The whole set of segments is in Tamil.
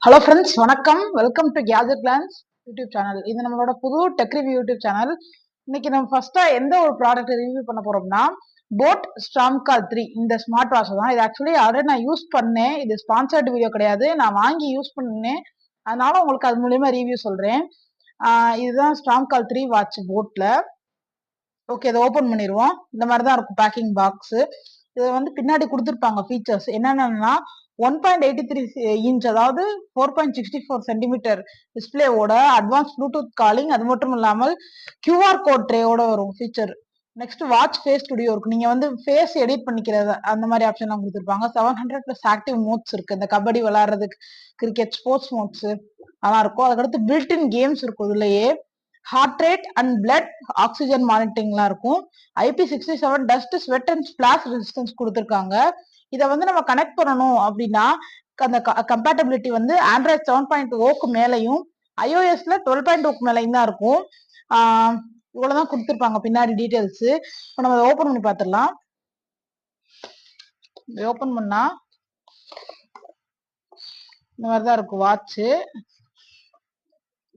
ஹலோ ஃப்ரெண்ட்ஸ், வணக்கம். Welcome to Gadget Plans YouTube channel. இது நம்மளோட புது டெக் ரிவ்யூ யூடியூப் சேனல். இன்னைக்கு நம்ம ஃபர்ஸ்டா எந்த ஒரு ப்ராடக்ட் ரிவ்யூ பண்ண போறோம்னா, போட் ஸ்டார்ம்கால் 3 இந்த ஸ்மார்ட் வாட்ச் தான். இது ஆக்சுவலி ஆல்ரெடி நான் யூஸ் பண்ணேன். இது ஸ்பான்சர்டு வீடியோ கிடையாது. நான் வாங்கி யூஸ் பண்ணேன். அதனால உங்களுக்கு அது மூலியமா ரிவ்யூ சொல்றேன். இதுதான் ஸ்டார்ம்கால் 3 வாட்ச் போட்ல. ஓகே, இதை ஓபன் பண்ணிடுவோம். இந்த மாதிரி தான் இருக்கும் பேக்கிங் பாக்ஸ். இது வந்து பின்னாடி கொடுத்துருப்பாங்க ஃபீச்சர்ஸ் என்னென்னா 1.83 இன்ச், அதாவது 4.64 சென்டிமீட்டர் டிஸ்பிளேவோட அட்வான்ஸ் ப்ளூடூத் காலிங், அது மட்டும் இல்லாமல் QR கோட் ட்ரேயோட வரும் feature. Next watch face studio இருக்கு. நீங்க வந்து ஃபேஸ் எடிட் பண்ணிக்கிறது அந்த மாதிரி ஆப்ஷன்லாம் கொடுத்துருப்பாங்க. 700+ ஆக்டிவ் மோட்ஸ் இருக்கு. இந்த கபடி விளையாடுறதுக்கு, கிரிக்கெட் ஸ்போர்ட்ஸ் மோட்ஸ் அதெல்லாம் இருக்கும். அதுக்கடுத்து பில்ட்-இன் கேம்ஸ் இருக்கும். இதுலயே heart rate and blood oxygen மானிட்டரிங்லாம் இருக்கும். IP67 dust, sweat and splash resistance கொடுத்துருக்காங்க. இதை வந்து நம்ம கனெக்ட் பண்ணணும் அப்படின்னா அந்த கம்பேட்டபிலிட்டி வந்து ஆண்ட்ராய்ட் 7.0க்கு மேலையும் iOSல 12.0க்கு மேலையும் தான் இருக்கும். இவ்வளவுதான் கொடுத்துருப்பாங்க பின்னாடி டீடைல்ஸ். இப்போ நம்ம அதை ஓபன் பண்ணி பார்த்துடலாம். ஓபன் பண்ணா இந்த மாதிரிதான் இருக்கும் வாட்ச்.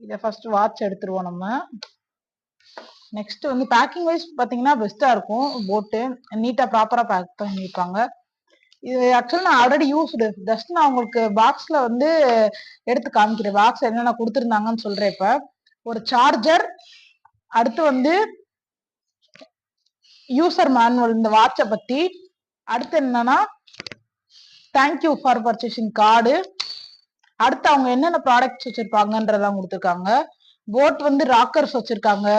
இதை ஃபர்ஸ்ட் வாட்ச் எடுத்துருவோம் நம்ம. நெக்ஸ்ட் வந்து பேக்கிங் வைஸ் பாத்தீங்கன்னா பெஸ்டா இருக்கும். போட்டு நீட்டா ப்ராப்பரா பேக் பண்ணிருப்பாங்க. இது ஆக்சுவலி நான் ஆல்ரெடி யூஸ்டு. ஜஸ்ட் நான் உங்களுக்கு பாக்ஸ்ல வந்து எடுத்து காமிக்கிறேன். பாக்ஸ் என்னென்ன கொடுத்துருந்தாங்கன்னு சொல்றேன். இப்ப ஒரு சார்ஜர், அடுத்து வந்து யூசர் மேனுவல் இந்த வாட்சை பத்தி, அடுத்து என்னன்னா தேங்க்யூ ஃபார் பர்ச்சேசிங் கார்டு, அடுத்து அவங்க என்னென்ன ப்ராடக்ட்ஸ் வச்சிருப்பாங்கன்றதான் கொடுத்துருக்காங்க. போட் வந்து ராக்கர்ஸ் வச்சிருக்காங்க.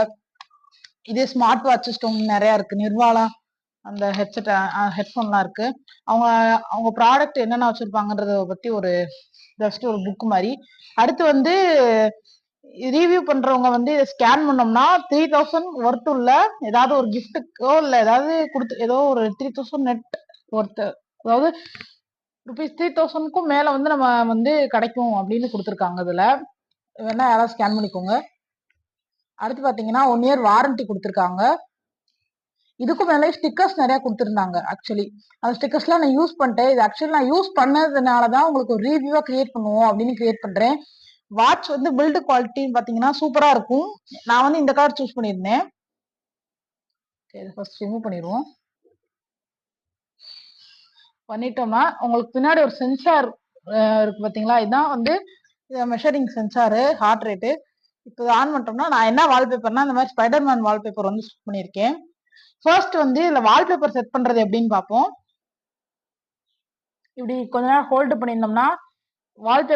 இதே ஸ்மார்ட் வாட்சஸ் நிறைய இருக்கு. நிர்வாலா அந்த ஹெட்ஃபோன்லாம் இருக்கு. அவங்க ப்ராடக்ட் என்னென்ன வச்சிருப்பாங்கன்றத பத்தி ஒரு ஜஸ்ட் ஒரு புக் மாதிரி. அடுத்து வந்து ரிவ்யூ பண்றவங்க வந்து இதை ஸ்கேன் பண்ணோம்னா 3000 ஒர்த் உள்ள ஏதாவது ஒரு கிஃப்ட்டுக்கோ இல்ல ஏதாவது கொடுத்து ஏதோ ஒரு 3000 நெட் ஒர்த், அதாவது ₹3000க்கும் மேல வந்து நம்ம வந்து கிடைக்கும் அப்படின்னு கொடுத்துருக்காங்க. இதுல வேணா யாராவது ஸ்கேன் பண்ணிக்கோங்க. அடுத்து பாத்தீங்கன்னா 1 இயர் வாரண்டி கொடுத்துருக்காங்க. இதுக்கும் மேலே ஸ்டிக்கர்ஸ் நிறைய கொடுத்துருந்தாங்க. ஆக்சுவலி அந்த ஸ்டிக்கர்ஸ்லாம் நான் யூஸ் பண்ணிட்டேன். இது ஆக்சுவலி நான் யூஸ் பண்ணதுனாலதான் உங்களுக்கு ஒரு ரிவ்யூவா கிரியேட் பண்ணுவோம் அப்படின்னு கிரியேட் பண்றேன். வாட்ச் வந்து பில்டு குவாலிட்டின்னு பாத்தீங்கன்னா சூப்பரா இருக்கும். நான் வந்து இந்த கலர் சூஸ் பண்ணியிருந்தேன். ஃபர்ஸ்ட் ரிமூவ் பண்ணிடுவோம். பண்ணிட்டோம்னா உங்களுக்கு பின்னாடி ஒரு சென்சார் இருக்கு பாத்தீங்களா, இதுதான் வந்து மெஷரிங் சென்சாரு, ஹார்ட் ரேட்டு. இப்போ ஆன் பண்ணிட்டோம்னா நான் என்ன வால்பேப்பர்னா இந்த மாதிரி ஸ்பைடர்மேன் வால்பேப்பர் வந்து சூஸ் பண்ணியிருக்கேன். ஃபர்ஸ்ட் வந்து இதுல வால்பேப்பர் செட் பண்றது எப்படின்னு பார்ப்போம். இப்படி கொஞ்ச நேரம் ஹோல்டு பண்ணியிருந்தோம்னா வால்பேப்பர்